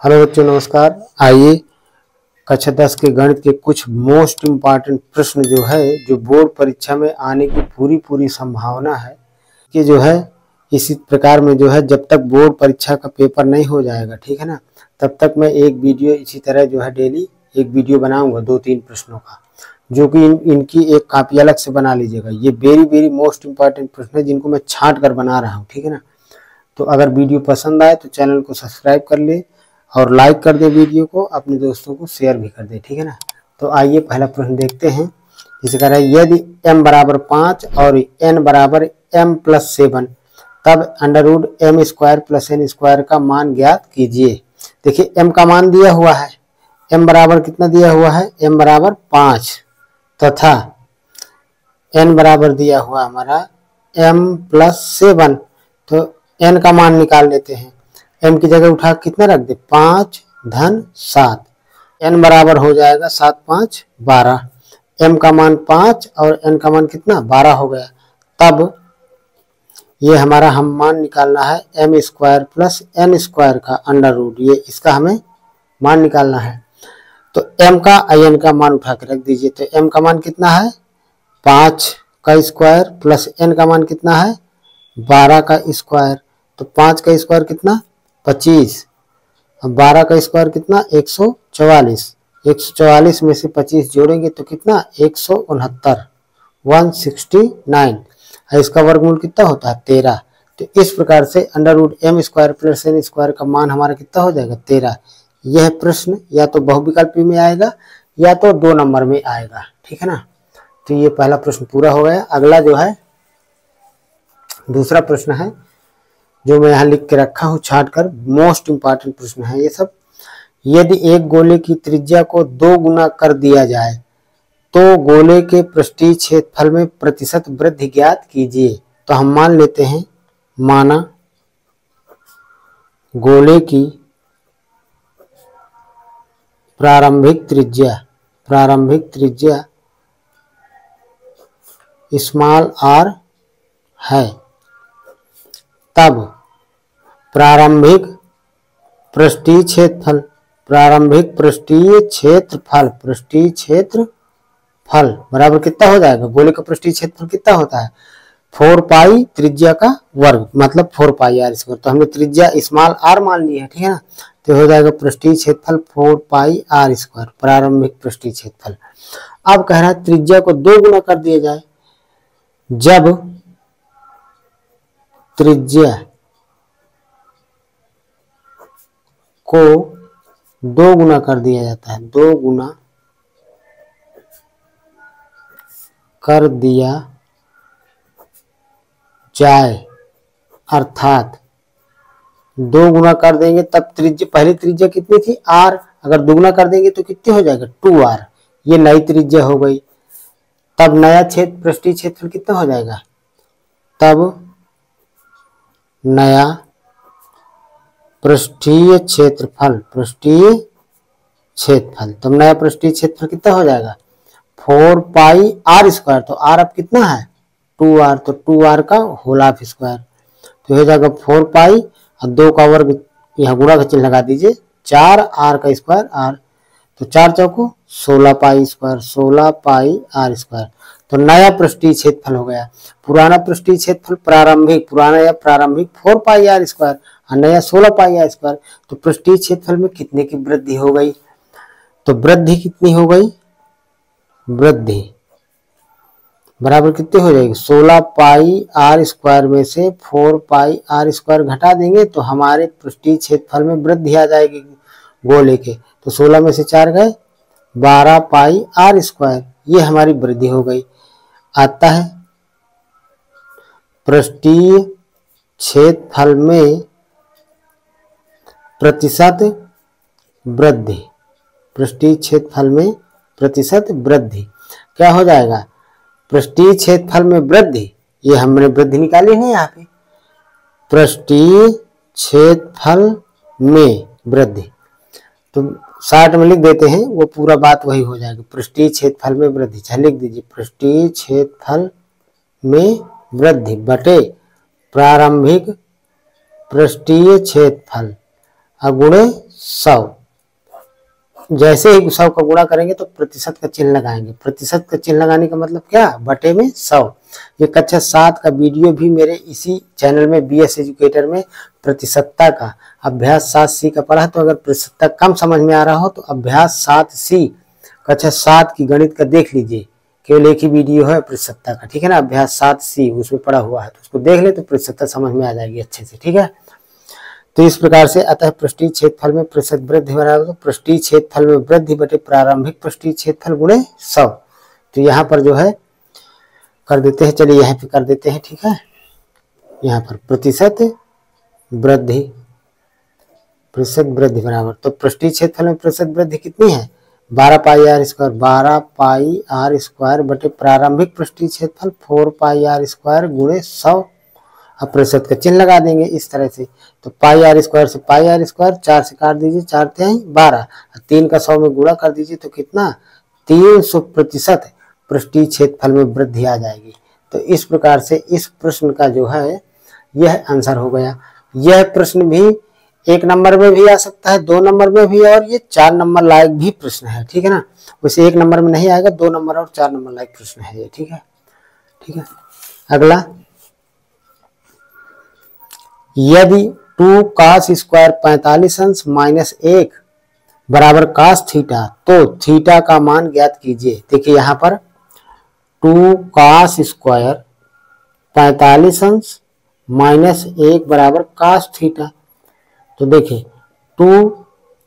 Hello बच्चों, नमस्कार। आइए कक्षा 10 के गणित के कुछ मोस्ट इम्पॉर्टेंट प्रश्न जो बोर्ड परीक्षा में आने की पूरी संभावना है कि इसी प्रकार में जब तक बोर्ड परीक्षा का पेपर नहीं हो जाएगा, ठीक है ना, तब तक मैं एक वीडियो इसी तरह डेली एक वीडियो बनाऊंगा 2-3 प्रश्नों का, जो कि इनकी एक कॉपी अलग से बना लीजिएगा। ये वेरी मोस्ट इम्पॉर्टेंट प्रश्न है जिनको मैं छांट कर बना रहा हूँ, ठीक है ना। तो अगर वीडियो पसंद आए तो चैनल को सब्सक्राइब कर ले और लाइक कर दे, वीडियो को अपने दोस्तों को शेयर भी कर दे, ठीक है ना। तो आइए पहला प्रश्न देखते हैं। इसे कह रहा है यदि m बराबर 5 और n बराबर m+7 तब √m² + n² का मान ज्ञात कीजिए। देखिए m का मान दिया हुआ है, m बराबर कितना दिया हुआ है, m बराबर 5 तथा n बराबर दिया हुआ हमारा m+7। तो n का मान निकाल लेते हैं। m की जगह उठा कितना रख दे, 5 धन 7, n बराबर हो जाएगा 7 5 12। m का मान 5 और n का मान कितना 12 हो गया। तब ये हमारा हम मान निकालना है m² + n² का अंडर रूट, ये इसका हमें मान निकालना है। तो m का n का मान उठा के रख दीजिए। तो m का मान कितना है 5 का स्क्वायर प्लस n का मान कितना है 12 का स्क्वायर। तो 5 का स्क्वायर कितना 25, अब 12 का स्क्वायर कितना 144। 144 में से 25 जोड़ेंगे तो कितना 169, 169। इसका वर्गमूल कितना होता है 13। तो इस प्रकार से √m² + n² का मान हमारा कितना हो जाएगा 13। यह प्रश्न या तो बहुविकल्पी में आएगा या तो 2 नंबर में आएगा, ठीक है ना। तो ये पहला प्रश्न पूरा हो गया। अगला दूसरा प्रश्न है जो मैं यहाँ लिख के रखा हूँ छाट कर, मोस्ट इंपॉर्टेंट प्रश्न है ये सब। यदि एक गोले की त्रिज्या को 2 गुना कर दिया जाए तो गोले के पृष्ठीय क्षेत्रफल में प्रतिशत वृद्धि ज्ञात कीजिए। तो हम मान लेते हैं, माना गोले की प्रारंभिक त्रिज्या स्मॉल r है, तब प्रारंभिक पृष्ठीय क्षेत्रफल बराबर कितना हो जाएगा। गोले का पृष्ठीय क्षेत्रफल कितना होता है 4 पाई त्रिज्या का वर्ग, मतलब 4 पाई r²। तो हमने त्रिज्या स्मॉल r मान ली है, ठीक है ना। तो हो जाएगा पृष्ठीय क्षेत्रफल 4 पाई r², प्रारंभिक पृष्ठीय क्षेत्रफल। अब कह रहा है त्रिज्या को 2 गुना कर दिया जाए। जब त्रिज्या को 2 गुना कर दिया जाता है, 2 गुना कर दिया जाए, अर्थात 2 गुना कर देंगे तब त्रिज्या, पहली त्रिज्या कितनी थी r, अगर दुगुना कर देंगे तो कितने हो जाएगा 2r, ये नई त्रिज्या हो गई। तब नया पृष्ठीय क्षेत्रफल कितना हो जाएगा, तब नया पृष्ठीय क्षेत्रफल तब नया पृष्ठीय क्षेत्रफल कितना हो जाएगा 4 पाई r²। तो r अब कितना है 2r, तो 2r का होल हाफ स्क्वायर। तो हो जाएगा 4 पाई और 2 का वर्ग, यहाँ गुणा का चिन्ह लगा दीजिए, 4r का स्क्वायर r। तो 4 चौको 16 पाई स्क्वायर, 16 पाई r²। तो नया पृष्ठीय क्षेत्रफल हो गया। पुराना पृष्ठीय क्षेत्रफल प्रारंभिक 4 पाई r² और नया 16 पाई r²। तो पृष्ठीय क्षेत्रफल में कितने की वृद्धि हो गई, तो वृद्धि कितनी हो गई, वृद्धि बराबर कितनी हो जाएगी 16 पाई r² में से 4 पाई r² घटा देंगे तो हमारे पृष्ठीय क्षेत्रफल में वृद्धि आ जाएगी गोले के। तो 16 में से 4 गए 12 पाई r², ये हमारी वृद्धि हो गई। आता है पृष्ठीय क्षेत्रफल में प्रतिशत वृद्धि, पृष्ठीय क्षेत्रफल में प्रतिशत वृद्धि क्या हो जाएगा, पृष्ठीय क्षेत्रफल में वृद्धि, ये हमने वृद्धि निकाली है यहाँ पे, पृष्ठीय क्षेत्रफल में वृद्धि। तो 60 में लिख देते हैं, वो पूरा बात वही हो जाएगी, पृष्ठीय क्षेत्रफल में वृद्धि। अच्छा लिख दीजिए, पृष्ठीय क्षेत्रफल में वृद्धि बटे प्रारंभिक पृष्ठीय क्षेत्रफल गुणे 100। जैसे ही 100 का गुणा करेंगे तो प्रतिशत का चिन्ह लगाएंगे। प्रतिशत का चिन्ह लगाने का मतलब क्या, बटे में 100। ये कक्षा 7 का वीडियो भी मेरे इसी चैनल में BS एजुकेटर में प्रतिशतता का अभ्यास 7C का पढ़ा। तो अगर प्रतिशतता कम समझ में आ रहा हो तो अभ्यास 7C कक्षा 7 की गणित का देख लीजिए, केवल एक ही वीडियो है प्रतिशतता का, ठीक है ना, अभ्यास 7C उसमें पढ़ा हुआ है, तो उसको देख ले तो प्रतिशतता समझ में आ जाएगी अच्छे से, ठीक है। तो इस प्रकार से अतः पृष्ठीय क्षेत्रफल में प्रतिशत वृद्धि बराबर, तो पृष्ठीय क्षेत्रफल में वृद्धि बटे प्रारंभिक पृष्ठीय क्षेत्रफल गुणे 100। तो यहाँ पर जो है कर देते हैं, चलिए यहाँ पे कर देते हैं, ठीक है। यहाँ पर प्रतिशत वृद्धि बराबर, तो पृष्ठीय क्षेत्रफल में प्रतिशत वृद्धि कितनी है, 12 pi R square, 12 pi R square बटे प्रारंभिक पृष्ठीय क्षेत्रफल 4 पाई आर स्क्वायर गुणे 100। अब प्रतिशत का चिन्ह लगा देंगे इस तरह से, तो पाई आर स्क्वायर से पाई आर स्क्वायर 4 से काट दीजिए, 4 तिहाई 12, 3 का 100 में गुणा कर दीजिए तो कितना 300% पृष्ठीय क्षेत्रफल में वृद्धि आ जाएगी। तो इस प्रकार से इस प्रश्न का जो है यह आंसर हो गया। यह प्रश्न भी 1 नंबर में भी आ सकता है, 2 नंबर में भी, और ये 4 नंबर लायक भी प्रश्न है, ठीक है ना। वैसे 1 नंबर में नहीं आएगा, 2 नंबर और 4 नंबर लायक प्रश्न है ये, ठीक है। ठीक है, अगला, यदि 2 cos स्क्वायर 45 अंश माइनस 1 बराबर cos थीटा, तो थीटा का मान ज्ञात कीजिए। देखिए यहाँ पर 2 cos स्क्वायर 45 अंश माइनस 1 बराबर cos थीटा। तो देखिए 2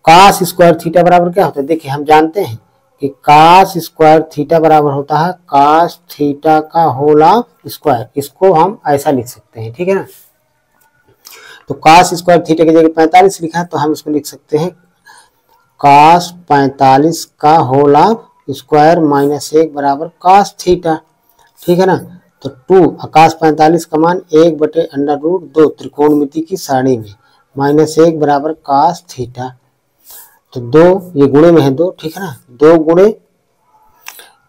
cos स्क्वायर थीटा बराबर क्या होता है, देखिए हम जानते हैं कि cos स्क्वायर थीटा बराबर होता है cos थीटा का होल ऑफ स्क्वायर। इसको हम ऐसा लिख सकते हैं, ठीक है ना। तो cos स्क्वायर थीटा की जगह 45 लिखा है, तो हम इसको लिख सकते हैं cos 45 का होल ऑफ स्क्वायर माइनस 1 बराबर cos थीटा, ठीक है ना। तो 2 cos 45 का मान 1 बटे अंडर रूट 2 त्रिकोणमिति की सारणी में माइनस 1 बराबर cos थीटा। तो 2 ये गुणे में है 2, ठीक है ना, 2 गुणे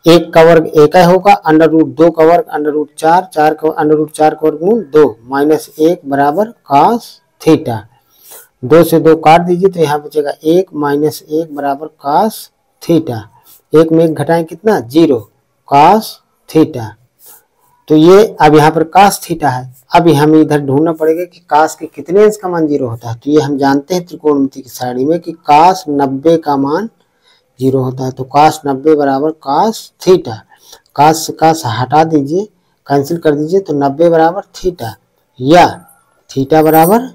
1 का वर्ग 1 होगा, अंडर रूट 2 का वर्ग अंडर रूट 4, 4 का अंडर रूट 4 का वर्गमूल 2 माइनस 1 बराबर cos थीटा। 2 से 2 काट दीजिए तो यहाँ बचेगा 1 माइनस 1 बराबर cos थीटा। 1 में 1 घटाएं कितना 0 cos थीटा। तो ये अब यहाँ पर cos थीटा है। अब हमें इधर ढूंढना पड़ेगा कि cos के कितने अंश का मान 0 होता है। तो ये हम जानते हैं त्रिकोणमिति की सारणी में कि cos 90 का मान 0 होता है। तो cos 90 बराबर cos थीटा। cos से cos हटा दीजिए, कैंसिल कर दीजिए, तो 90 बराबर थीटा या थीटा बराबर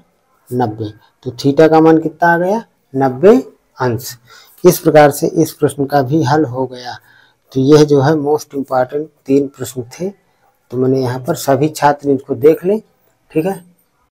90। तो थीटा का मान कितना आ गया 90 अंश। इस प्रकार से इस प्रश्न का भी हल हो गया। तो यह जो है मोस्ट इम्पॉर्टेंट 3 प्रश्न थे। तो मैंने यहाँ पर सभी छात्र इनको देख लें, ठीक है।